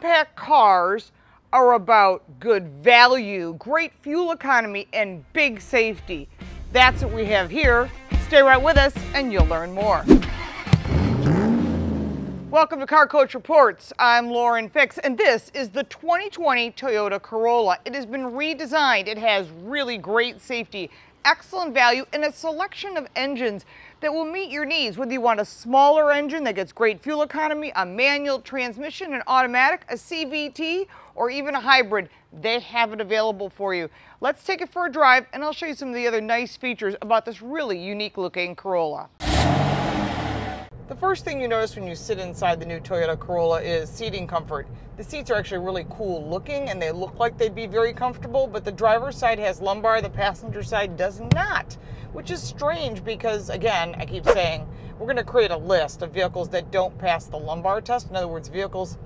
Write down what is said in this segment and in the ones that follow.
Compact cars are about good value, great fuel economy, and big safety. That's what we have here. Stay right with us and you'll learn more. Welcome to Car Coach Reports. I'm Lauren Fix, and this is the 2020 Toyota Corolla. It has been redesigned. It has really great safety, excellent value, and a selection of engines that will meet your needs, whether you want a smaller engine that gets great fuel economy, a manual transmission, an automatic, a CVT, or even a hybrid. They have it available for you. Let's take it for a drive, and I'll show you some of the other nice features about this really unique looking Corolla. The first thing you notice when you sit inside the new Toyota Corolla is seating comfort. The seats are actually really cool looking and they look like they'd be very comfortable, but the driver's side has lumbar, the passenger side does not, which is strange because, again, I keep saying, we're going to create a list of vehicles that don't pass the lumbar test. In other words, vehicles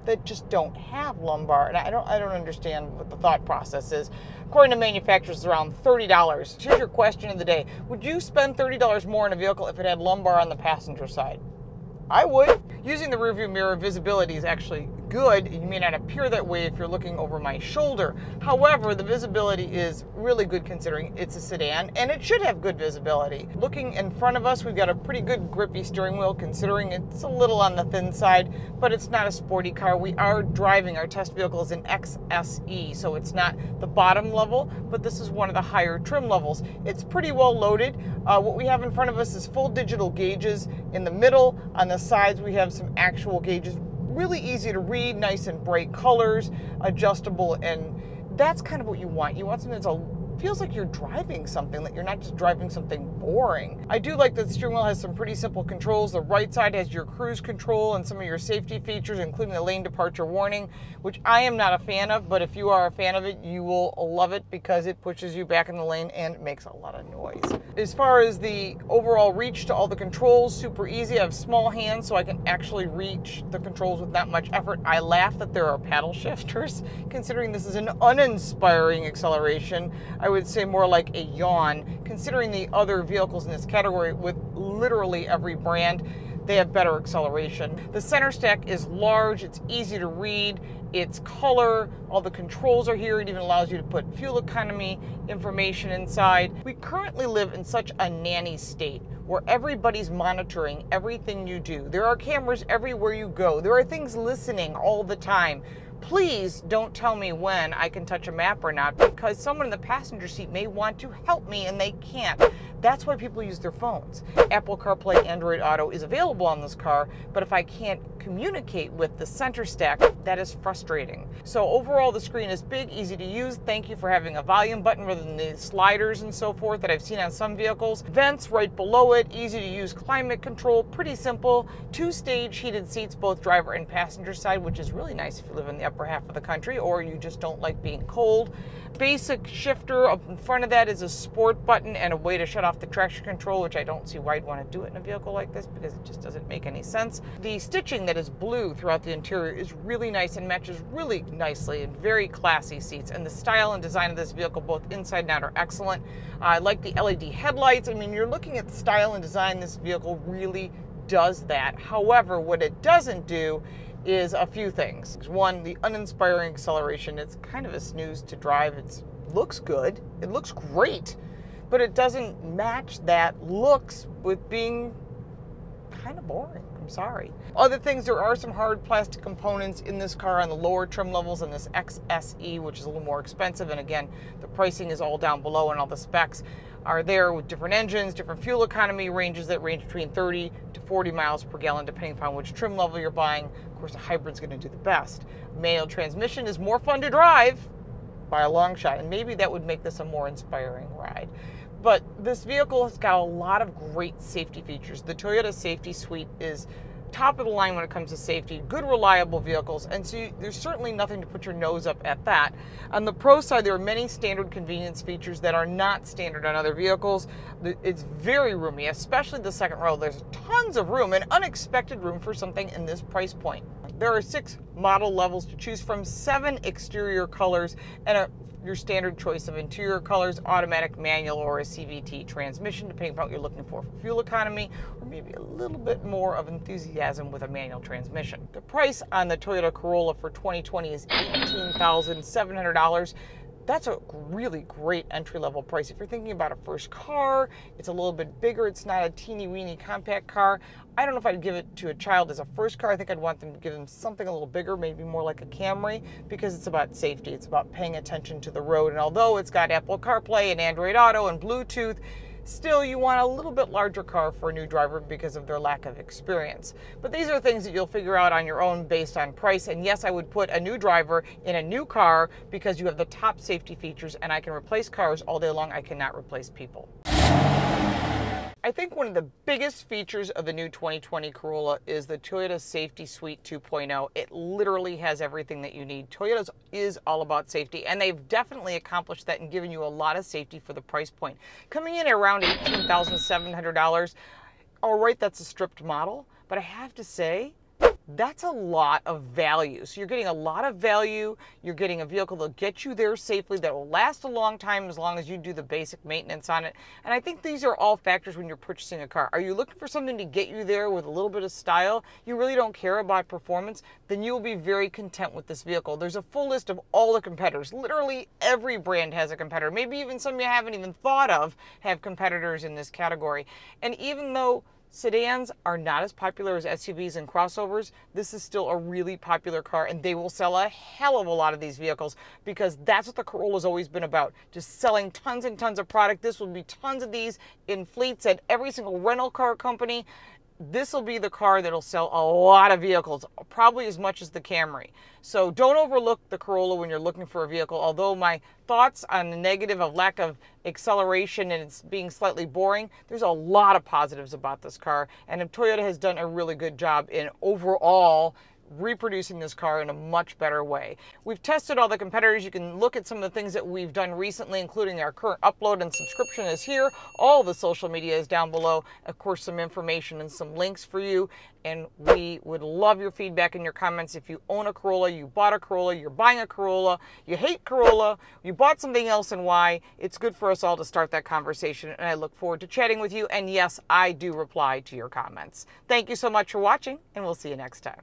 that just don't have lumbar, and I don't understand what the thought process is. According to manufacturers, it's around $30. Here's your question of the day. Would you spend $30 more on a vehicle if it had lumbar on the passenger side? I would. Using the rearview mirror, visibility is actually good. You may not appear that way if you're looking over my shoulder. However, the visibility is really good considering it's a sedan, and it should have good visibility. Looking in front of us, we've got a pretty good grippy steering wheel considering it's a little on the thin side, but it's not a sporty car. We are driving, our test vehicle is an XSE, so it's not the bottom level, but this is one of the higher trim levels. It's pretty well loaded. What we have in front of us is full digital gauges. In the middle, on the sides, we have some actual gauges. Really easy to read, nice and bright colors, adjustable, and that's kind of what you want. You want something that feels like you're driving something, that you're not just driving something boring. I do like that the steering wheel has some pretty simple controls. The right side has your cruise control and some of your safety features, including the lane departure warning, which I am not a fan of, but if you are a fan of it, you will love it because it pushes you back in the lane and it makes a lot of noise. As far as the overall reach to all the controls, super easy. I have small hands, so I can actually reach the controls with not much effort. I laugh that there are paddle shifters, considering this is an uninspiring acceleration. I would say more like a yawn, considering the other vehicles in this category with literally every brand, they have better acceleration. The center stack is large, it's easy to read, it's color, all the controls are here, it even allows you to put fuel economy information inside. We currently live in such a nanny state where everybody's monitoring everything you do. There are cameras everywhere you go. There are things listening all the time. Please don't tell me when I can touch a map or not, because someone in the passenger seat may want to help me and they can't. That's why people use their phones. Apple CarPlay, Android Auto is available on this car, but if I can't communicate with the center stack, that is frustrating. So overall, the screen is big, easy to use. Thank you for having a volume button rather than the sliders and so forth that I've seen on some vehicles. Vents right below it, easy to use climate control, pretty simple. Two-stage heated seats, both driver and passenger side, which is really nice if you live in the upper half of the country or you just don't like being cold. Basic shifter. Up in front of that is a sport button and a way to shut off the traction control, which I don't see why you'd want to do it in a vehicle like this because it just doesn't make any sense. The stitching that is blue throughout the interior is really nice and matches really nicely, and very classy seats, and the style and design of this vehicle both inside and out are excellent. I like the LED headlights. I mean, you're looking at the style and design, this vehicle really does that. However, what it doesn't do is a few things. One, the uninspiring acceleration. It's kind of a snooze to drive. It looks good, it looks great, but it doesn't match that looks with being kind of boring. I'm sorry. Other things, there are some hard plastic components in this car on the lower trim levels and this XSE, which is a little more expensive, and again, the pricing is all down below and all the specs are there with different engines, different fuel economy ranges that range between 30 to 40 miles per gallon depending upon which trim level you're buying. Of course, a hybrid's going to do the best. Manual transmission is more fun to drive by a long shot, and maybe that would make this a more inspiring ride. But this vehicle has got a lot of great safety features. The Toyota Safety Suite is top of the line when it comes to safety, good reliable vehicles, and so there's certainly nothing to put your nose up at that. On the Pro side, there are many standard convenience features that are not standard on other vehicles. It's very roomy, especially the second row. There's tons of room and unexpected room for something in this price point. There are 6 model levels to choose from, 7 exterior colors, and your standard choice of interior colors, automatic, manual, or a CVT transmission, depending on what you're looking for fuel economy, or maybe a little bit more of enthusiasm enthusiasm with a manual transmission. The price on the Toyota Corolla for 2020 is $18,700. That's a really great entry-level price. If you're thinking about a first car, it's a little bit bigger. It's not a teeny-weeny compact car. I don't know if I'd give it to a child as a first car. I think I'd want them to give them something a little bigger, maybe more like a Camry, because it's about safety. It's about paying attention to the road. And although it's got Apple CarPlay and Android Auto and Bluetooth, still, you want a little bit larger car for a new driver because of their lack of experience. But these are things that you'll figure out on your own based on price. And yes, I would put a new driver in a new car because you have the top safety features, and I can replace cars all day long. I cannot replace people. I think one of the biggest features of the new 2020 Corolla is the Toyota Safety Suite 2.0. It literally has everything that you need. Toyota's is all about safety, and they've definitely accomplished that and given you a lot of safety for the price point. Coming in at around $18,700, all right, that's a stripped model, but I have to say, that's a lot of value. So you're getting a lot of value. You're getting a vehicle that'll get you there safely, that will last a long time as long as you do the basic maintenance on it. And I think these are all factors when you're purchasing a car. Are you looking for something to get you there with a little bit of style? You really don't care about performance? Then you will be very content with this vehicle. There's a full list of all the competitors. Literally every brand has a competitor. Maybe even some you haven't even thought of have competitors in this category. And even though sedans are not as popular as SUVs and crossovers, this is still a really popular car, and they will sell a hell of a lot of these vehicles because that's what the Corolla's always been about, just selling tons and tons of product. This will be tons of these in fleets at every single rental car company. This will be the car that'll sell a lot of vehicles, probably as much as the Camry. So don't overlook the Corolla when you're looking for a vehicle. Although my thoughts on the negative of lack of acceleration and it's being slightly boring, there's a lot of positives about this car. And Toyota has done a really good job in overall reproducing this car in a much better way. We've tested all the competitors. You can look at some of the things that we've done recently, including our current upload and subscription is here. All the social media is down below. Of course, some information and some links for you. And we would love your feedback and your comments. If you own a Corolla, you bought a Corolla, you're buying a Corolla, you hate Corolla, you bought something else and why, it's good for us all to start that conversation. And I look forward to chatting with you. And yes, I do reply to your comments. Thank you so much for watching, and we'll see you next time.